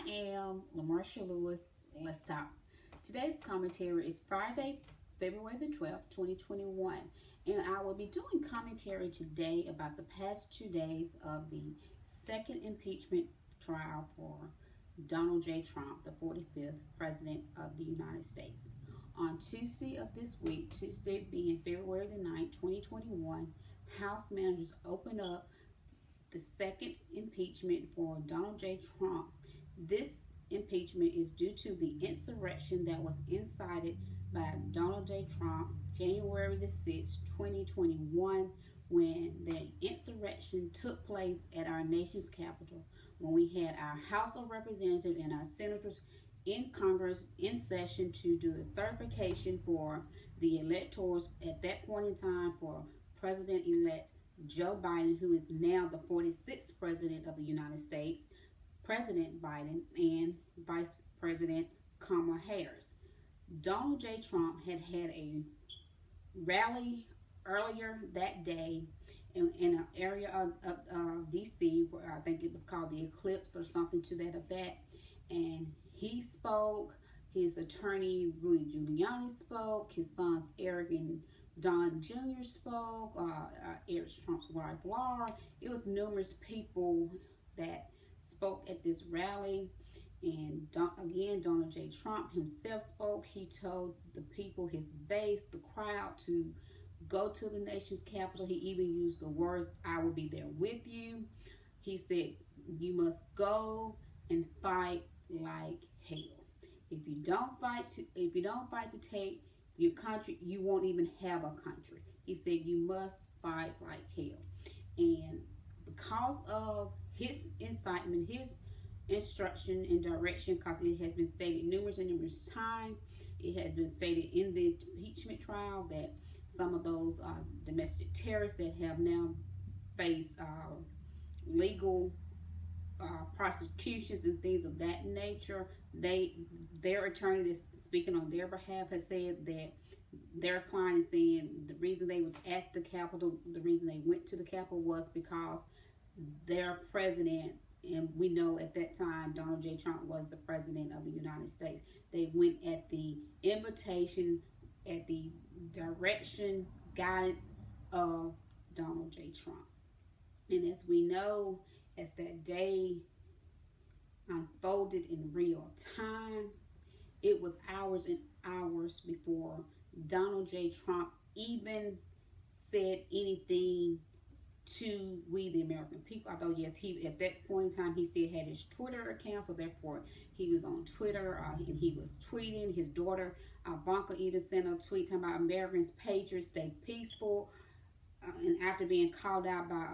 am LaMarsha Lewis. Let's talk. Today's commentary is Friday, February the 12th, 2021. And I will be doing commentary today about the past 2 days of the second impeachment trial for Donald J. Trump, the 45th President of the United States. On Tuesday of this week, Tuesday being February the 9th, 2021, House managers opened up the second impeachment for Donald J. Trump. This impeachment is due to the insurrection that was incited by Donald J. Trump January the 6th, 2021, when the insurrection took place at our nation's capital, when we had our House of Representatives and our senators in Congress in session to do the certification for the electors at that point in time for President-elect Joe Biden, who is now the 46th President of the United States, President Biden, and Vice President Kamala Harris. Donald J. Trump had a rally earlier that day in an area of D.C., where I think it was called the Eclipse or something to that effect, and he spoke. His attorney, Rudy Giuliani, spoke. His sons, Eric and Don Jr. spoke. Eric Trump's wife, Laura. It was numerous people that spoke at this rally. And again, Donald J. Trump himself spoke. He told the people, his base, the crowd, to go to the nation's capital. He even used the words, "I will be there with you." He said, "You must go and fight like hell. If you don't fight to take your country, you won't even have a country." He said, "You must fight like hell." And because of his incitement, his instruction and direction, because it has been stated numerous times, it has been stated in the impeachment trial that some of those domestic terrorists that have now faced legal prosecutions and things of that nature, their attorney that's speaking on their behalf has said that their client is saying the reason they was at the Capitol, the reason they went to the Capitol was because their president, and we know at that time Donald J. Trump was the president of the United States. They went at the invitation, at the direction, guidance of Donald J. Trump. And as we know, as that day unfolded in real time, it was hours and hours before Donald J. Trump even said anything to we the American people. Although yes, he at that point in time he still had his Twitter account, so therefore he was on Twitter and he was tweeting. His daughter Ivanka even sent a tweet talking about Americans, patriots, stay peaceful. And after being called out by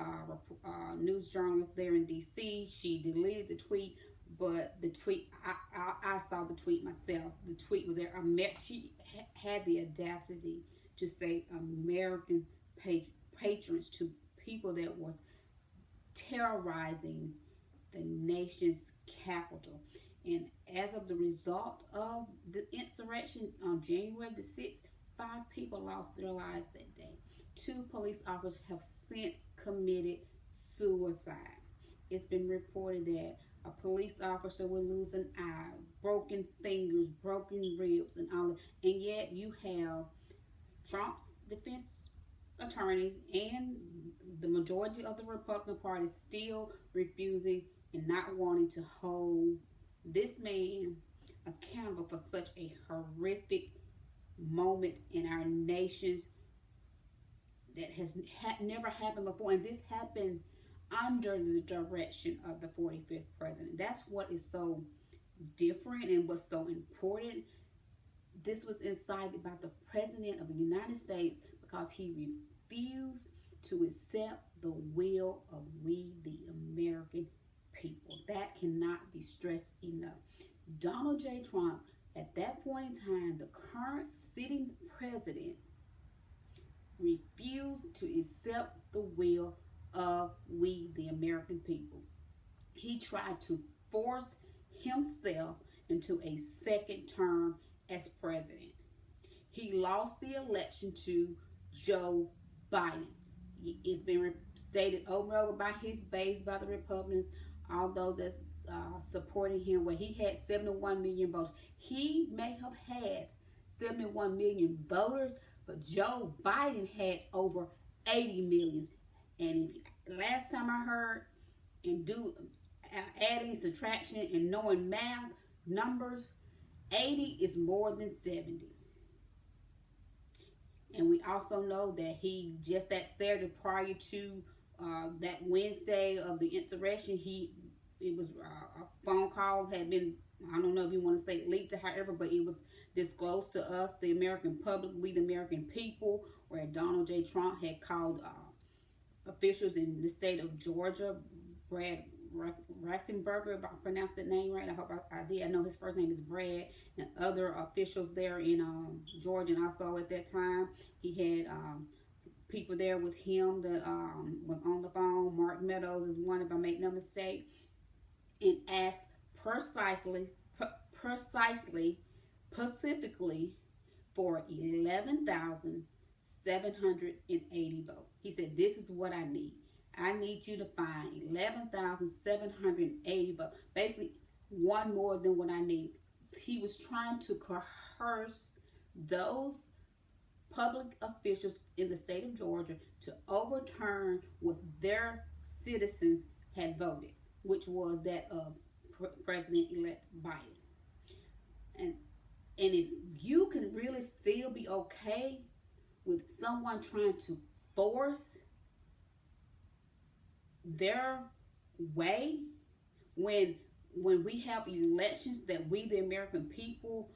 news journalists there in D.C., she deleted the tweet. But the tweet, I saw the tweet myself. The tweet was there. She had the audacity to say American patrons to people that was terrorizing the nation's capital. And as of the result of the insurrection on January the 6th, 5 people lost their lives that day. 2 police officers have since committed suicide. It's been reported that a police officer will lose an eye, broken fingers, broken ribs, and all. And yet you have Trump's defense attorneys and the majority of the Republican Party still refusing and not wanting to hold this man accountable for such a horrific moment in our nation's that has never happened before. And this happened under the direction of the 45th president. That's what is so different and what's so important. This was incited by the president of the United States because he refused to accept the will of we the American people. That cannot be stressed enough. Donald J. Trump, at that point in time, the current sitting president, refused to accept the will of we the American people. He tried to force himself into a second term as president. He lost the election to Joe Biden. It's been stated over and over by his base, by the Republicans, all those that supporting him, where he had 71 million votes. He may have had 71 million voters, but Joe Biden had over 80 million. And if last time I heard, and do adding, subtraction, and knowing math numbers, 80 is more than 70. And we also know that he, just that Saturday prior to that Wednesday of the insurrection, it was a phone call had been, I don't know if you want to say leaked or however, but it was disclosed to us, the American public, we the American people, where Donald J. Trump had called officials in the state of Georgia, Brad Ratzenberger, if I pronounced that name right. I hope I did. I know his first name is Brad, and other officials there in Georgia. And also at that time, he had people there with him that was on the phone. Mark Meadows is one, if I make no mistake, and asked specifically for 11,780 votes. He said, "This is what I need. I need you to find 11,780 votes. Basically, one more than what I need." He was trying to coerce those public officials in the state of Georgia to overturn what their citizens had voted, which was that of President-elect Biden. And if you can really still be okay with someone trying to force their way, when we have elections that we the American people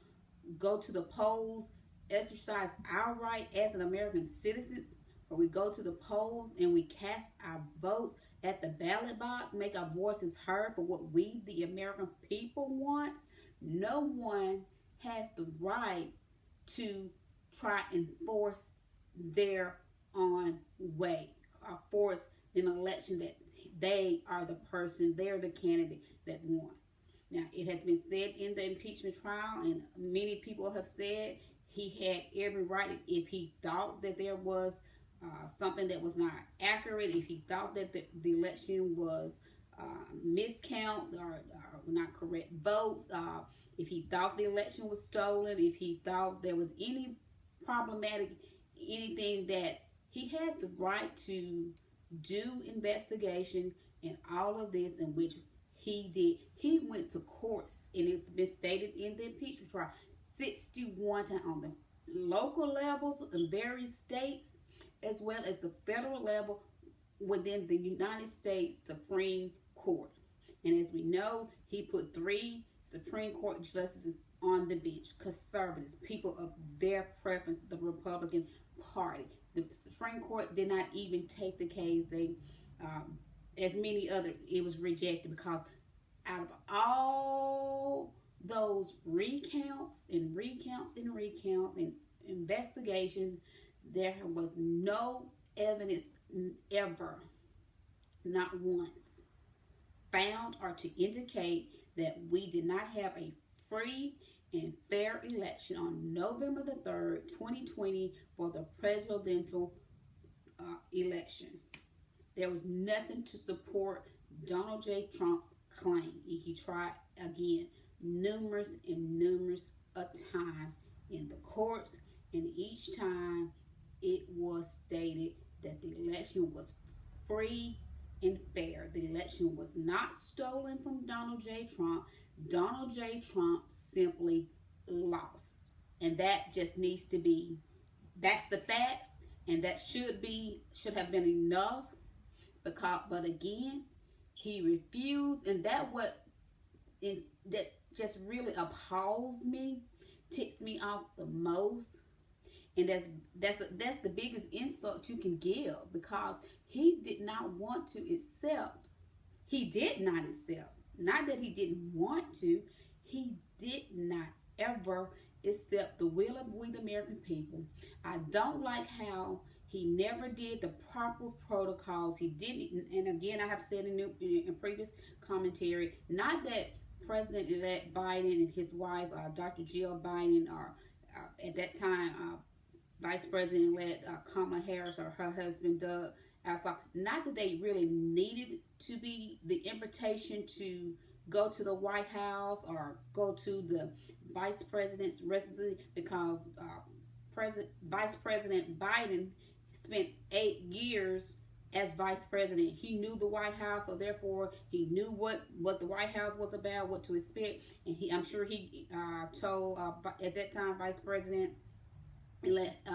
go to the polls, exercise our right as an American citizen, where we go to the polls and we cast our votes at the ballot box, make our voices heard for what we the American people want, no one has the right to try and force their own way, or force an election that they are the person, they're the candidate that won. Now, it has been said in the impeachment trial, and many people have said he had every right, if he thought that there was something that was not accurate, if he thought that the election was miscounts or not correct votes, if he thought the election was stolen, if he thought there was any problematic, anything, that he had the right to do investigation and all of this, in which he did. He went to courts, and it's been stated in the impeachment trial, 61 times on the local levels in various states, as well as the federal level within the United States Supreme Court. And as we know, he put 3 Supreme Court justices on the bench, conservatives, people of their preference, the Republican Party. The Supreme Court did not even take the case. They, as many other, it was rejected, because out of all those recounts and investigations, there was no evidence ever, not once, found or to indicate that we did not have a free and fair election on November the 3rd, 2020 for the presidential election. There was nothing to support Donald J. Trump's claim. He tried again numerous times in the courts, and each time it was stated that the election was free and fair. The election was not stolen from Donald J. Trump. Donald J. Trump simply lost. And that just needs to be, that's the facts, and that should have been enough. But again, he refused, and that just really appalls me, ticks me off the most. And that's the biggest insult you can give, because he did not want to accept. He did not accept. Not that he didn't want to. He did not ever accept the will of we the American people. I don't like how he never did the proper protocols. He didn't, and again, I have said in previous commentary, not that President-elect Biden and his wife, Dr. Jill Biden, are at that time Vice President-elect Kamala Harris, or her husband Doug Alsop, not that they really needed to be the invitation to go to the White House or go to the vice president's residence, because Vice President Biden spent 8 years as vice president. He knew the White House, so therefore he knew what the White House was about, what to expect, and I'm sure he told at that time Vice President elect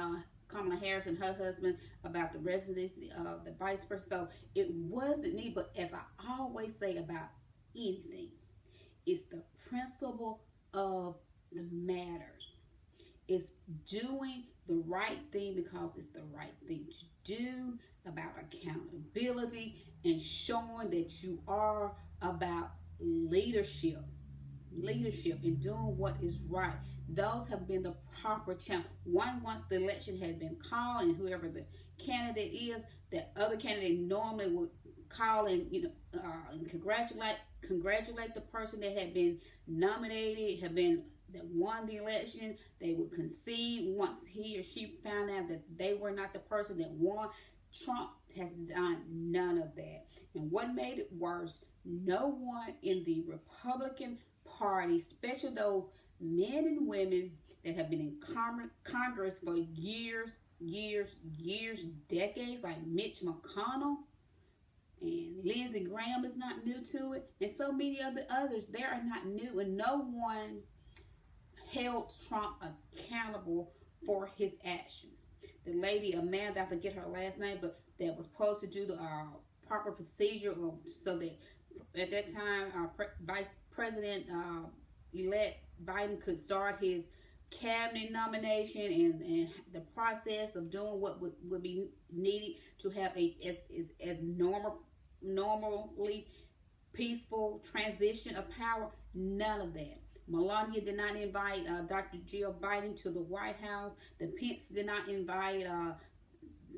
Kamala Harris and her husband about the residency of the vice president. So it wasn't neat, but as I always say about anything, it's the principle of the matter. It's doing the right thing because it's the right thing to do, about accountability, and showing that you are about leadership and doing what is right. Those have been the proper channel. Once the election had been called, and whoever the candidate is, that other candidate normally would call and and congratulate the person that had been nominated, that won the election. They would concede once he or she found out that they were not the person that won. Trump has done none of that. And what made it worse, no one in the Republican Party, especially those men and women that have been in Congress for years, decades, like Mitch McConnell, and Lindsey Graham is not new to it, and so many of the others, they are not new, and no one held Trump accountable for his action. The lady Amanda, I forget her last name, but that was supposed to do the proper procedure so that at that time Vice President elect Biden could start his cabinet nomination and the process of doing what would be needed to have as normally peaceful transition of power. None of that. Melania did not invite Dr. Jill Biden to the White House. The Pence did not invite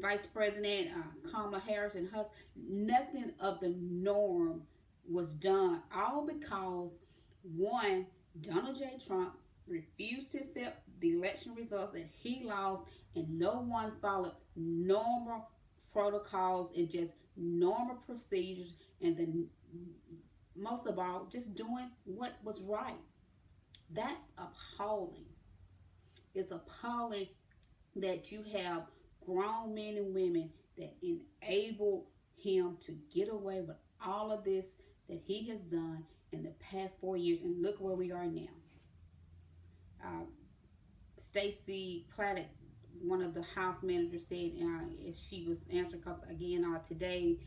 Vice President Kamala Harris and her. Nothing of the norm was done. All because, one, Donald J. Trump refused to accept the election results that he lost, and no one followed normal protocols and just normal procedures, and then most of all, just doing what was right. That's appalling. It's appalling that you have grown men and women that enable him to get away with all of this that he has done in the past 4 years. And look where we are now. Stacey Platt, one of the House managers, said as she was answering, because again today,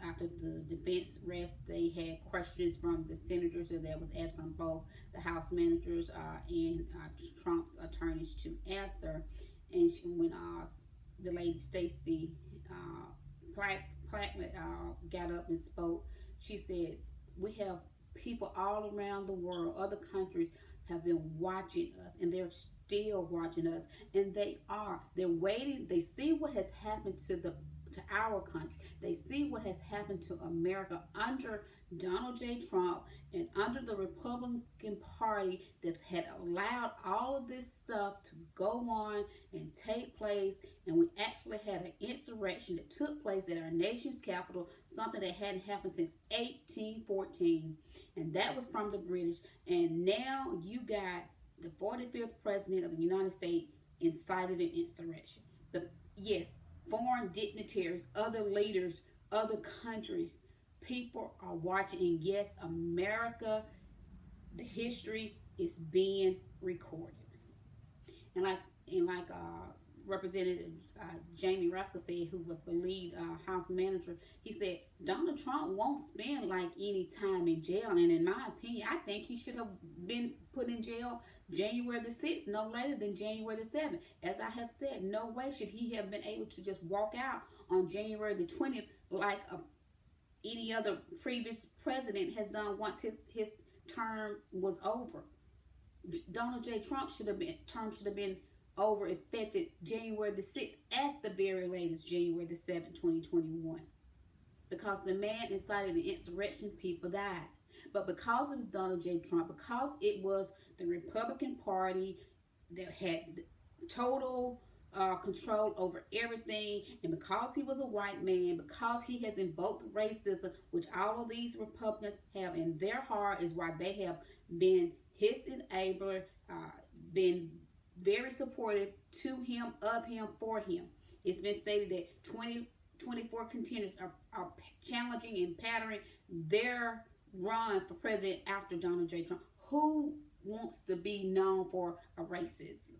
after the defense rest, they had questions from the senators that was asked from both the House managers and Trump's attorneys to answer. And when the lady Stacey Platt got up and spoke, she said, we have people all around the world, other countries have been watching us, and they're still watching us, and they're waiting. They see what has happened to our country. They see what has happened to America under Donald J. Trump and under the Republican Party that's had allowed all of this stuff to go on and take place. And we actually had an insurrection that took place at our nation's capital, something that hadn't happened since 1814. And that was from the British. And now you got the 45th president of the United States incited an insurrection. Yes, foreign dignitaries, other leaders, other countries, people are watching. And yes, America, the history is being recorded. And like Representative Jamie Rascal said, who was the lead House manager, he said Donald Trump won't spend like any time in jail. And in my opinion, I think he should have been put in jail January the 6th, no later than January the 7th. As I have said, no way should he have been able to just walk out on January the 20th like any other previous president has done once his term was over. Donald J. Trump term should have been over effective January the 6th, at the very latest January the 7th, 2021. Because the man incited an insurrection, people died. But because it was Donald J. Trump, because it was the Republican Party that had total control over everything, and because he was a white man, because he has invoked racism, which all of these Republicans have in their heart, is why they have been his enabler, been very supportive to him, of him, for him. It's been stated that 24 contenders are challenging and patterning their run for president after Donald J. Trump. Who wants to be known for a racist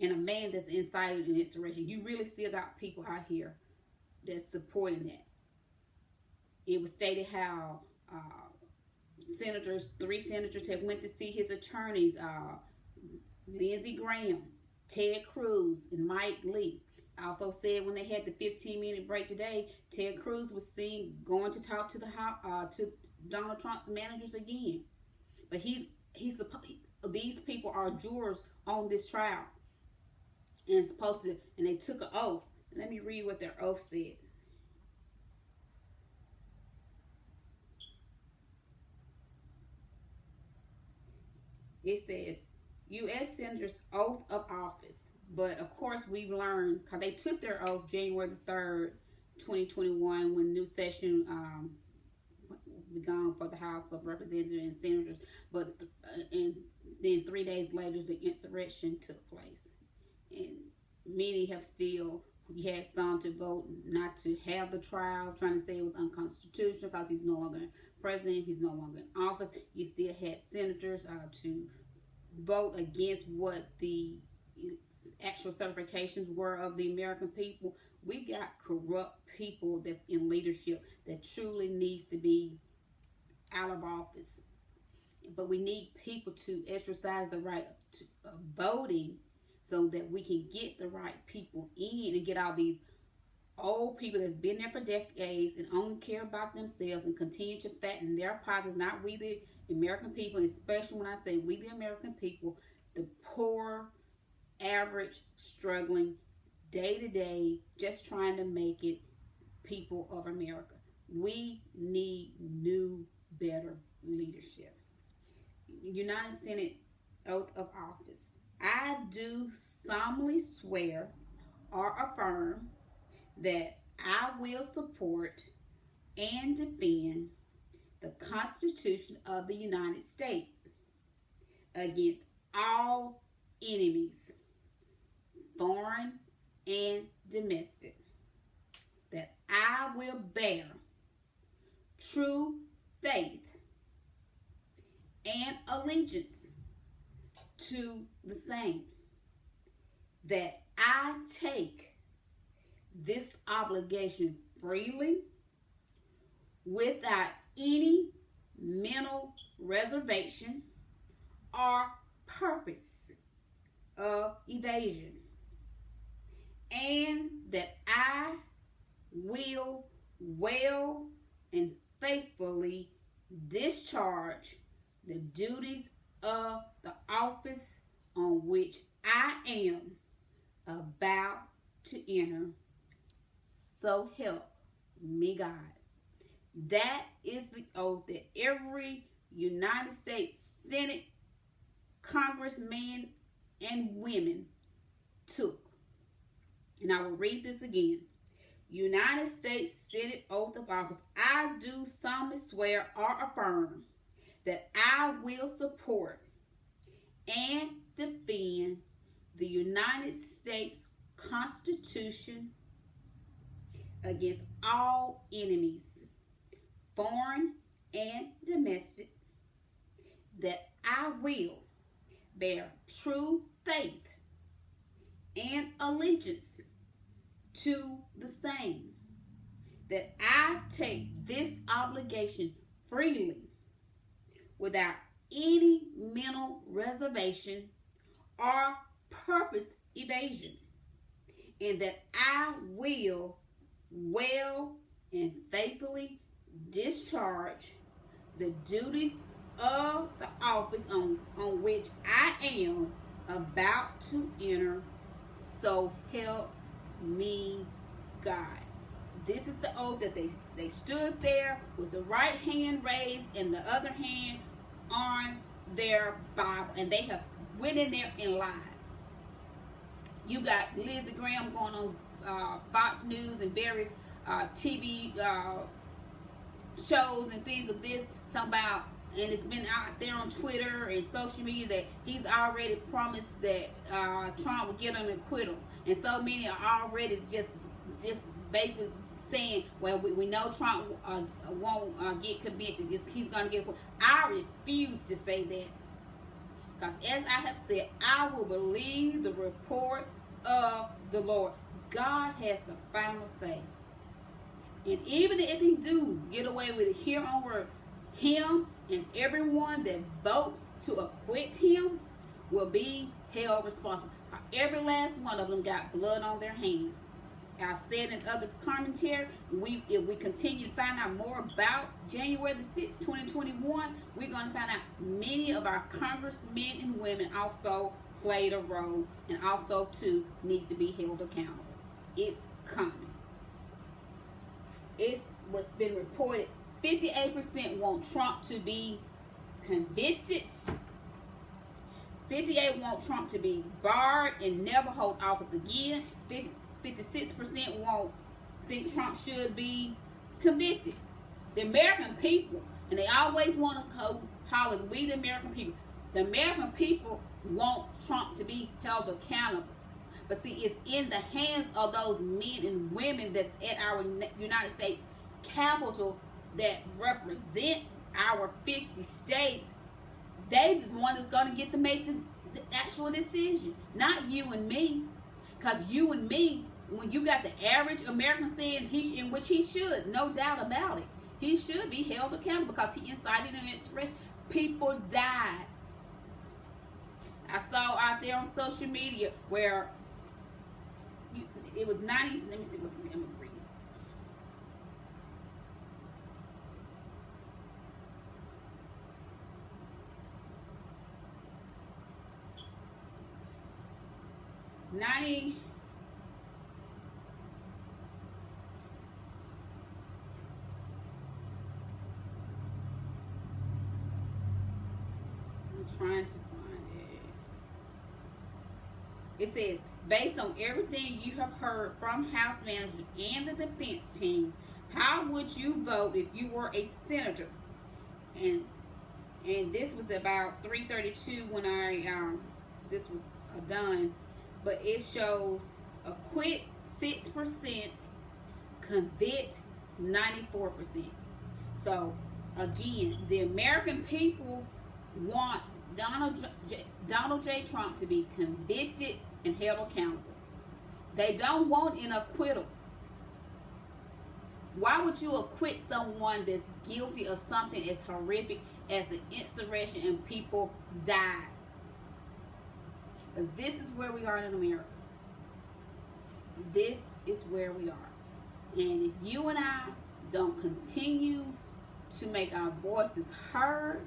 and a man that's incited an insurrection? You really still got people out here that's supporting that. It was stated how three senators have went to see his attorneys, Lindsey Graham, Ted Cruz, and Mike Lee. Also said when they had the 15-minute break today, Ted Cruz was seen going to talk to to Donald Trump's managers again. But these people are jurors on this trial, and and they took an oath. Let me read what their oath says. It says, U.S. Senators' oath of office. But, of course, we've learned, because they took their oath January the 3rd, 2021, when new session began for the House of Representatives and Senators. But and then 3 days later, the insurrection took place. And many have still, you had some to vote not to have the trial, trying to say it was unconstitutional because he's no longer president, he's no longer in office. You still had senators to vote against what the actual certifications were of the American people. We got corrupt people that's in leadership that truly needs to be out of office. But we need people to exercise the right of voting so that we can get the right people in and get all these old people that's been there for decades and only care about themselves and continue to fatten their pockets, not we the American people, especially when I say we the American people, the poor, average, struggling, day to day, just trying to make it people of America. We need new, better leadership. United Senate oath of office. I do solemnly swear or affirm that I will support and defend the Constitution of the United States against all enemies, foreign and domestic, that I will bear true faith and allegiance to the same, that I take this obligation freely without any mental reservation or purpose of evasion, and that I will well and faithfully discharge the duties of the office on which I am about to enter. So help me God. That is the oath that every United States Senate congressman and women took. And I will read this again. United States Senate oath of office. I do solemnly swear or affirm that I will support and defend the United States Constitution against all enemies, foreign and domestic, that I will bear true faith and allegiance to the same, that I take this obligation freely without any mental reservation or purpose evasion, and that I will well and faithfully discharge the duties of the office on which I am about to enter. So help me God. This is the oath that they stood there with the right hand raised and the other hand on their Bible, and they have went in there and lied. You got Lindsey Graham going on Fox News and various TV shows and things of this, talking about, and it's been out there on Twitter and social media that he's already promised that Trump will get an acquittal, and so many are already just basically saying, well, we know Trump won't get convicted. He's going to get acquitted. I refuse to say that, because as I have said, I will believe the report of the Lord. God has the final say. And even if he do get away with it here on earth, him and everyone that votes to acquit him will be held responsible. Every last one of them got blood on their hands. I've said in other commentary, if we continue to find out more about January the 6th, 2021, we're going to find out many of our congressmen and women also played a role and also, too, need to be held accountable. It's coming. It's what's been reported. 58% want Trump to be convicted. 58% want Trump to be barred and never hold office again. 56% won't think Trump should be convicted. The American people, and they always want to holler, we the American people. The American people want Trump to be held accountable. But see, it's in the hands of those men and women that's at our United States Capitol that represent our 50 states. They the one that's going to get to make the actual decision, not you and me. Because you and me, when you got the average American saying in which he should, no doubt about it, he should be held accountable because he incited an insurrection. People died. I saw out there on social media where it was 90. Let me see what I'm going to read. I'm trying to find it. It says, based on everything you have heard from House managers and the defense team, how would you vote if you were a senator? And this was about 3:32 when this was done, but it shows acquit 6%, convict 94%. So again, the American people want Donald J. Trump to be convicted and held accountable. They don't want an acquittal. Why would you acquit someone that's guilty of something as horrific as an insurrection and people died? But this is where we are in America. This is where we are. And if you and I don't continue to make our voices heard,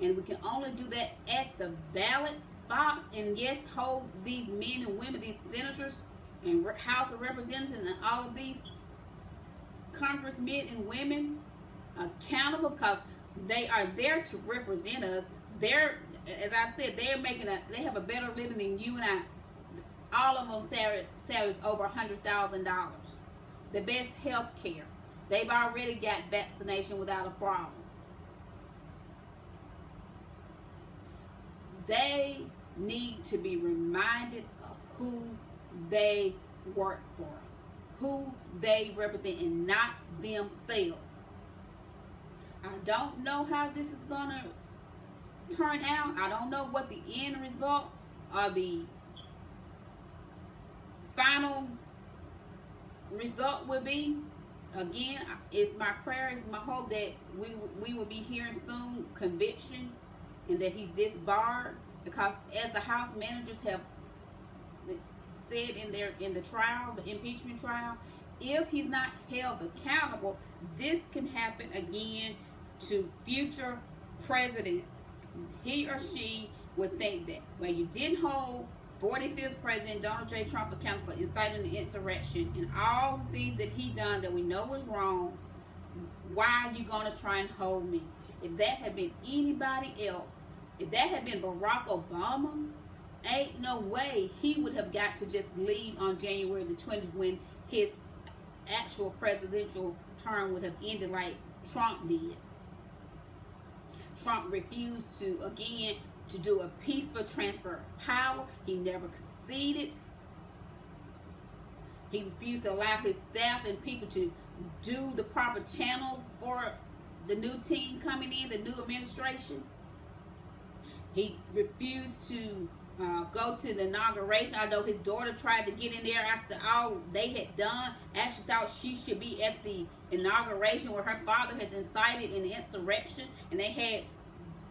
and we can only do that at the ballot box, and yes, hold these men and women, these senators and House of Representatives and all of these congressmen and women accountable, because they are there to represent us. They're, as I said, they have a better living than you and I. All of them salaries over $100,000. The best health care. They've already got vaccination without a problem. They need to be reminded of who they work for, who they represent, and not themselves. I don't know how this is going to turn out. I don't know what the end result or the final result will be. Again, it's my prayer, it's my hope that we will be hearing soon conviction and that he's disbarred, because as the House managers have said in the trial, the impeachment trial, if he's not held accountable, this can happen again to future presidents. He or she would think that, well, you didn't hold 45th President Donald J. Trump accountable for inciting the insurrection and all the things that he done that we know was wrong, why are you going to try and hold me? If that had been anybody else, if that had been Barack Obama ain't no way he would have got to just leave on January the 20th when his actual presidential term would have ended like Trump did. Trump refused to do a peaceful transfer of power. He never conceded. He refused to allow his staff and people to do the proper channels for the new team coming in, the new administration. He refused to go to the inauguration, although his daughter tried to get in there after all they had done. Actually thought she should be at the inauguration where her father has incited an insurrection, and they had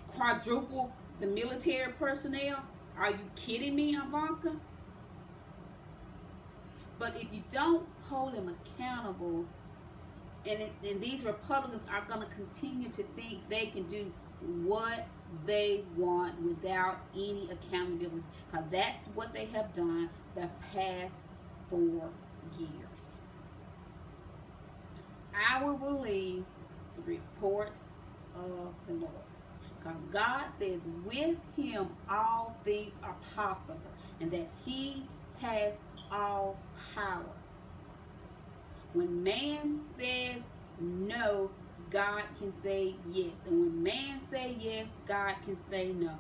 quadruple the military personnel. Are you kidding me, Ivanka? But if you don't hold him accountable, and these Republicans are going to continue to think they can do what they want without any accountability, because that's what they have done the past 4 years. I will believe the report of the Lord. Because God says with him all things are possible, and that he has all power. When man says no, God can say yes. And when man says yes, God can say no.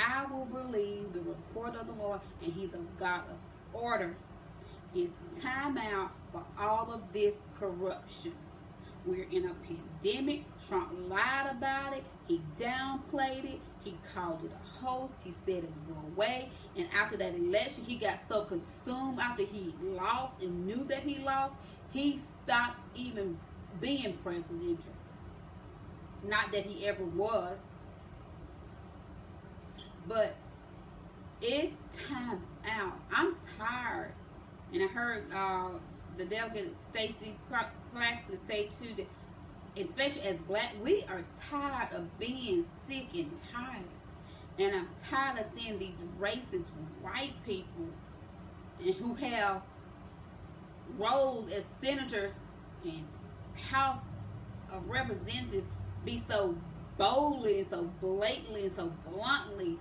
I will believe the report of the Lord, and he's a God of order. It's time out for all of this corruption. We're in a pandemic. Trump lied about it. He downplayed it. He called it a hoax. He said it would go away. And after that election, he got so consumed after he lost and knew that he lost, he stopped even being presidential. Not that he ever was. But it's time out. I'm tired. And I heard the delegate Stacey Classic say too that, especially as black, we are tired of being sick and tired. And I'm tired of seeing these racist white people and who have roles as senators and House of Representatives be so boldly and so blatantly and so bluntly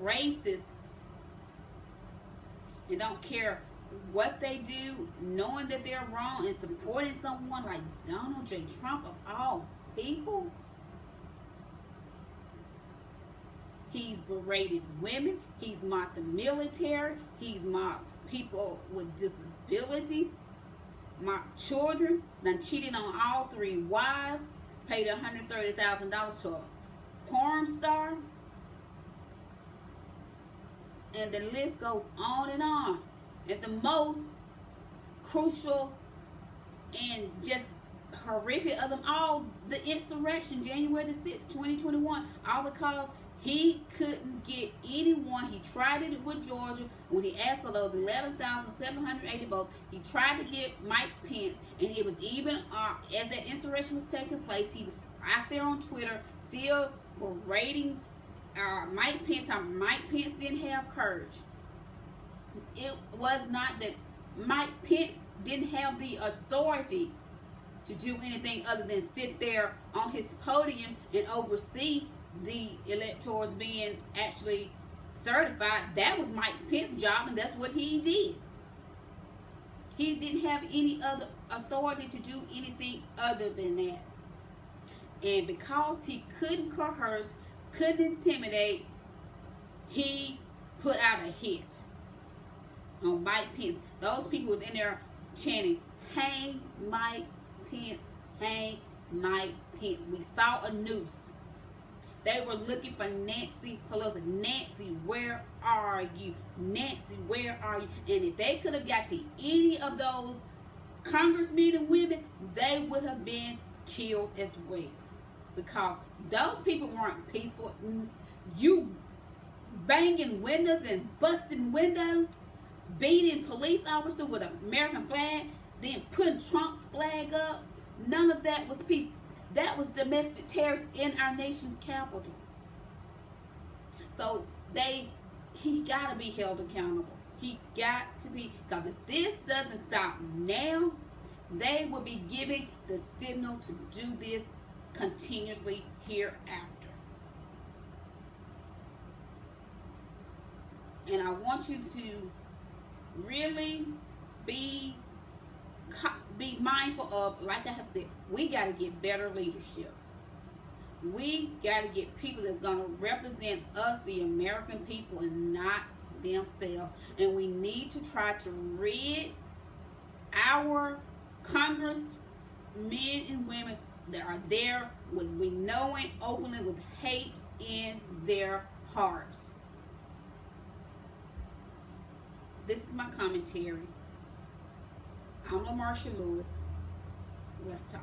racist and don't care what they do, knowing that they're wrong, and supporting someone like Donald J. Trump of all people. He's berated women. He's mocked the military. He's mocked people with disabilities. Mocked children. Done cheated on all 3 wives. Paid $130,000 to a porn star. And the list goes on and on. And the most crucial and just horrific of them all, the insurrection, January the 6th, 2021, all because he couldn't get anyone. He tried it with Georgia when he asked for those 11,780 votes. He tried to get Mike Pence, and it was even as that insurrection was taking place, he was out there on Twitter still berating Mike Pence. Mike Pence didn't have courage. It was not that Mike Pence didn't have the authority to do anything other than sit there on his podium and oversee the electors being actually certified. That was Mike Pence's job, and that's what he did. He didn't have any other authority to do anything other than that. And because he couldn't coerce, couldn't intimidate, he put out a hit on Mike Pence. Those people was in there chanting, "Hang Mike Pence, hang Mike Pence." We saw a noose. They were looking for Nancy Pelosi. Nancy, where are you? Nancy, where are you? And if they could have got to any of those congressmen and women, they would have been killed as well. Because those people weren't peaceful. You banging windows and busting windows, beating police officers with an American flag, then putting Trump's flag up. None of that was peace. That was domestic terrorism in our nation's capital. So he got to be held accountable. He got to be, because if this doesn't stop now, they will be giving the signal to do this continuously hereafter. And I want you to really be mindful of, like I have said, we got to get better leadership. We got to get people that's going to represent us, the American people, and not themselves. And we need to try to rid our Congress men and women that are there with, we knowing openly, with hate in their hearts. This is my commentary. I'm LaMarsha Lewis. Let's talk.